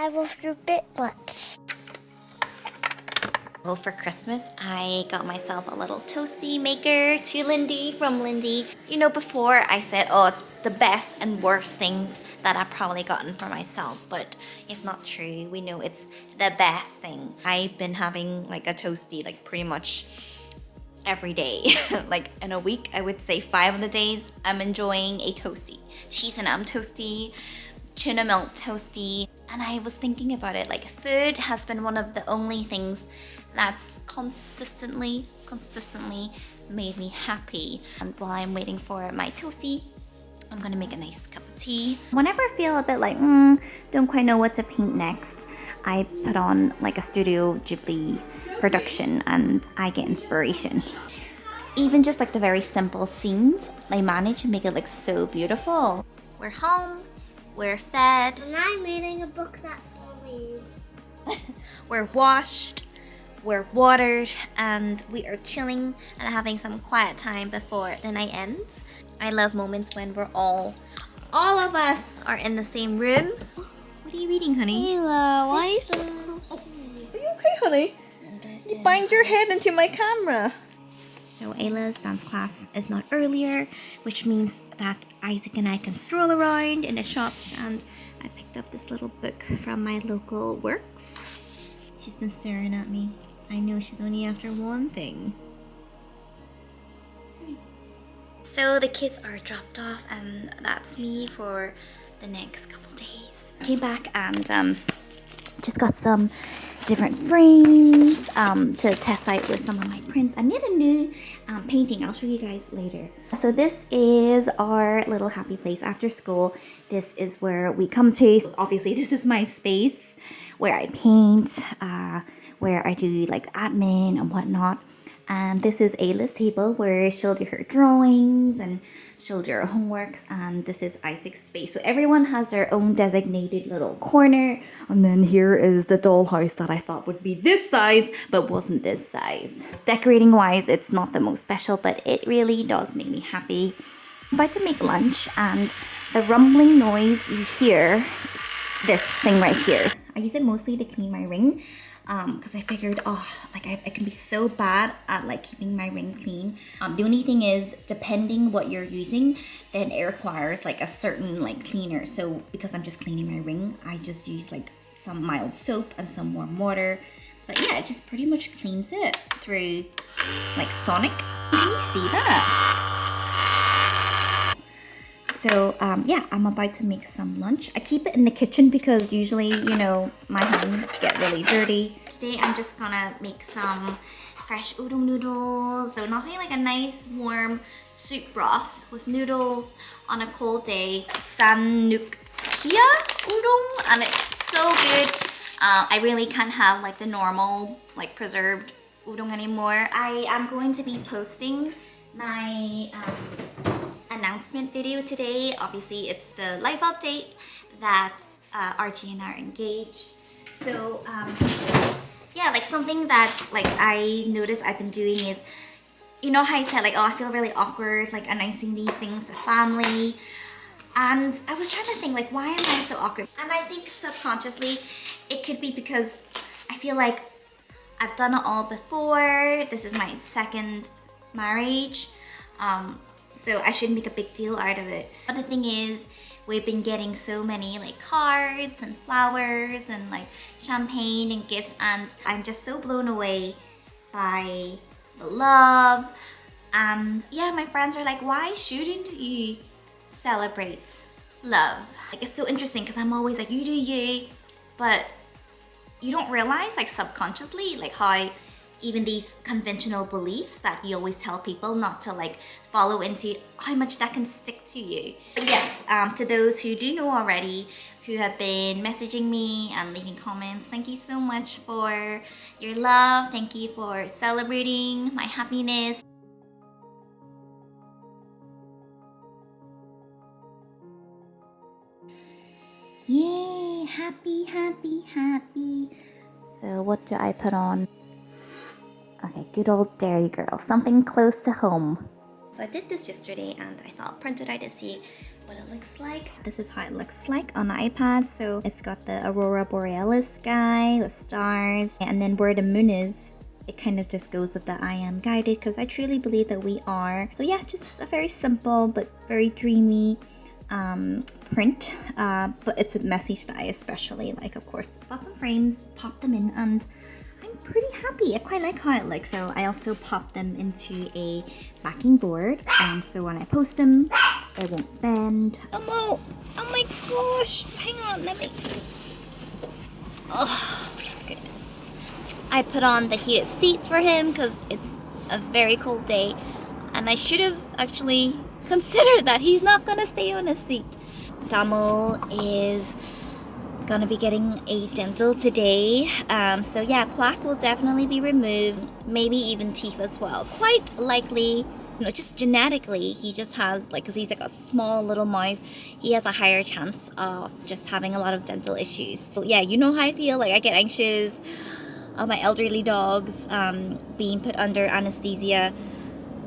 I love your bit. Well, for Christmas, I got myself a little toasty maker to Lindy from Lindy. You know, before I said, oh, it's the best and worst thing that I've probably gotten for myself, but it's not true. We know it's the best thing. I've been having like a toasty like pretty much every day. Like in a week, I would say 5 of the days I'm enjoying a toasty. Cheese and ham toasty, tuna milk toasty. And I was thinking about it, like food has been one of the only things that's consistently made me happy. And while I'm waiting for my toasty, I'm gonna make a nice cup of tea. Whenever I feel a bit like, don't quite know what to paint next, I put on like a Studio Ghibli production and I get inspiration. Even just like the very simple scenes, they manage to make it look so beautiful. We're home, we're fed. And I'm reading a book that's always. We're washed, we're watered, and we are chilling and having some quiet time before the night ends. I love moments when we're all of us are in the same room. What are you reading, honey? Ayla, why is so... Are you okay, honey? You banged your head into my camera. So Ayla's dance class is not earlier, which means that Isaac and I can stroll around in the shops, and I picked up this little book from my local works. She's been staring at me. I know she's only after one thing. So the kids are dropped off and that's me for the next couple days. Came back and just got some different frames to test out with some of my prints. I made a new painting. I'll show you guys later. So this is our little happy place after school. This is where we come to. Obviously, this is my space where I paint, where I do like admin and whatnot. And this is Ayla's table where she'll do her drawings and she'll do her homeworks, and this is Isaac's space. So everyone has their own designated little corner. And then here is the dollhouse that I thought would be this size, but wasn't this size. Decorating wise, it's not the most special, but it really does make me happy. I'm about to make lunch, and the rumbling noise you hear, this thing right here. I use it mostly to clean my ring. Because I figured, like I can be so bad at like keeping my ring clean. The only thing is, depending what you're using, then it requires like a certain like cleaner. So because I'm just cleaning my ring, I just use like some mild soap and some warm water. But yeah, it just pretty much cleans it through like Sonic. Can you see that? So yeah, I'm about to make some lunch. I keep it in the kitchen because usually, you know, my hands get really dirty. Today I'm just gonna make some fresh udon noodles. So nothing like a nice warm soup broth with noodles on a cold day. Sanukia udon, and it's so good. I really can't have like the normal like preserved udon anymore. I am going to be posting my announcement video today. Obviously it's the life update that Archie and I are engaged. So yeah, like something that like I noticed I've been doing is, you know how I said like, oh, I feel really awkward like announcing these things to family, and I was trying to think like, why am I so awkward? And I think subconsciously it could be because I feel like I've done it all before. This is my second marriage. So I shouldn't make a big deal out of it. But the thing is, we've been getting so many like cards and flowers and like champagne and gifts, and I'm just so blown away by the love. And yeah, my friends are like, why shouldn't you celebrate love? Like, it's so interesting because I'm always like, you do you, but you don't realize like subconsciously like how even these conventional beliefs that you always tell people not to like follow into, how much that can stick to you. But yes, to those who do know already, who have been messaging me and leaving comments, thank you so much for your love. Thank you for celebrating my happiness. Yay, happy, happy, happy. So what do I put on? Okay, good old dairy girl, something close to home. So I did this yesterday and I thought I'll print it out to see what it looks like. This is how it looks like on the iPad. So it's got the Aurora Borealis sky with stars, and then where the moon is, it kind of just goes with the I am guided, because I truly believe that we are. So yeah, just a very simple but very dreamy print, but it's a message that I especially like. Of course, bought some frames, popped them in, and I'm pretty happy. I quite like how it looks. So I also popped them into a backing board, so when I post them, they won't bend. Oh my gosh, hang on, let me, oh goodness. I put on the heated seats for him because it's a very cold day, and I should have actually considered that he's not gonna stay on a seat. Domo is gonna be getting a dental today, so yeah, plaque will definitely be removed, maybe even teeth as well. Quite likely, you know, just genetically, he just has, like, because he's like a small little mouth, he has a higher chance of just having a lot of dental issues. So yeah, you know how I feel, like I get anxious of my elderly dogs being put under anesthesia,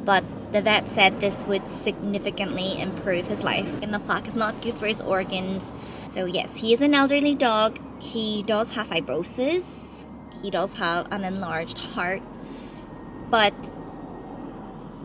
but the vet said this would significantly improve his life, and the plaque is not good for his organs. So yes, he is an elderly dog. He does have fibrosis. He does have an enlarged heart. But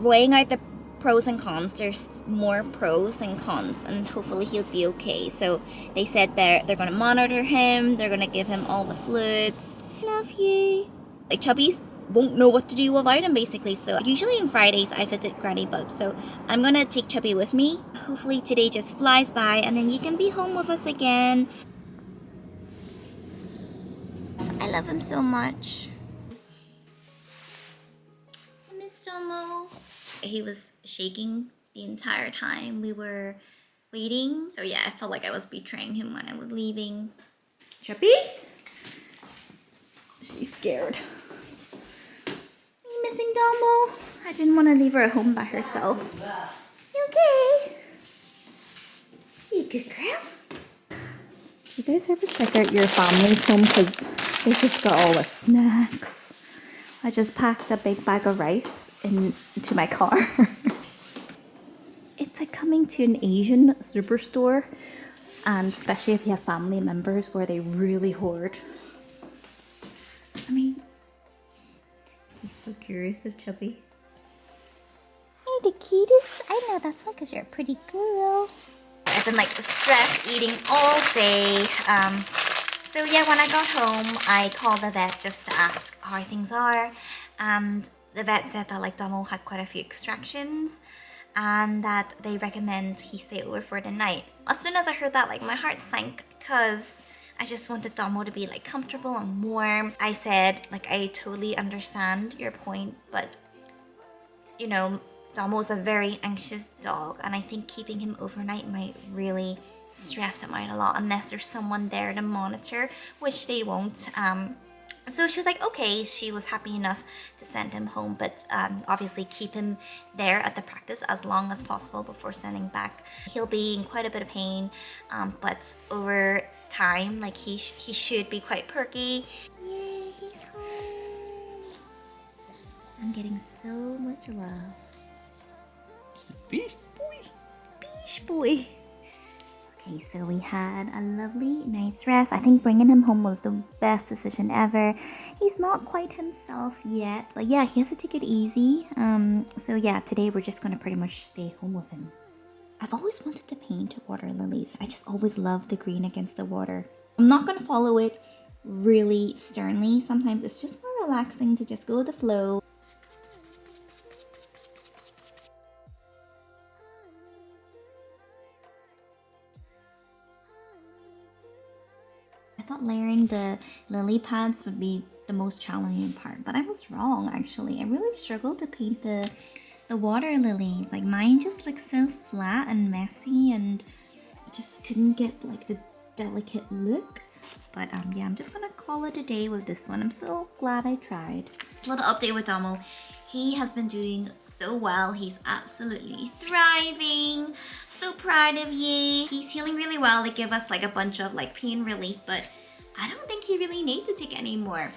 weighing out the pros and cons, there's more pros than cons, and hopefully he'll be okay. So they said they're going to monitor him. They're going to give him all the fluids. Love you. Like, Chubby's won't know what to do without him, basically. So usually on Fridays I visit Granny Bubs, so I'm gonna take Chubby with me. Hopefully today just flies by, and then you can be home with us again. I love him so much. I miss Domo. He was shaking the entire time we were waiting, so yeah, I felt like I was betraying him when I was leaving. Chubby? She's scared. Missing Domo. I didn't want to leave her at home by herself. You okay? You good girl? You guys ever check out your family's home, because they just got all the snacks? I just packed a big bag of rice into my car. It's like coming to an Asian superstore, and especially if you have family members where they really hoard. I mean, he's so curious of Chubby. You're the cutest. I know, that's why, because you're a pretty girl. I've been like stress eating all day. So yeah, when I got home, I called the vet just to ask how things are. And the vet said that like Domo had quite a few extractions, and that they recommend he stay over for the night. As soon as I heard that, like my heart sank, because I just wanted Domo to be like comfortable and warm. I said, like, I totally understand your point, but you know, Domo is a very anxious dog, and I think keeping him overnight might really stress him out a lot unless there's someone there to monitor, which they won't. So she was like, okay, she was happy enough to send him home, but obviously keep him there at the practice as long as possible before sending back. He'll be in quite a bit of pain, but over time, like he should be quite perky. Yay, he's home. I'm getting so much love. It's a beast boy. Beast boy. Okay, so we had a lovely night's rest. I think bringing him home was the best decision ever. He's not quite himself yet, but yeah, he has to take it easy. So yeah, today we're just gonna pretty much stay home with him. I've always wanted to paint water lilies. I just always love the green against the water. I'm not gonna follow it really sternly. Sometimes it's just more relaxing to just go with the flow. I thought layering the lily pads would be the most challenging part, but I was wrong actually. I really struggled to paint the water lilies. Like mine just looks so flat and messy, and I just couldn't get like the delicate look. But yeah, I'm just gonna call it a day with this one. I'm so glad I tried. A little update with Domo. He has been doing so well. He's absolutely thriving. So proud of you. He's healing really well. They give us like a bunch of like pain relief, but I don't think he really needs to take any more.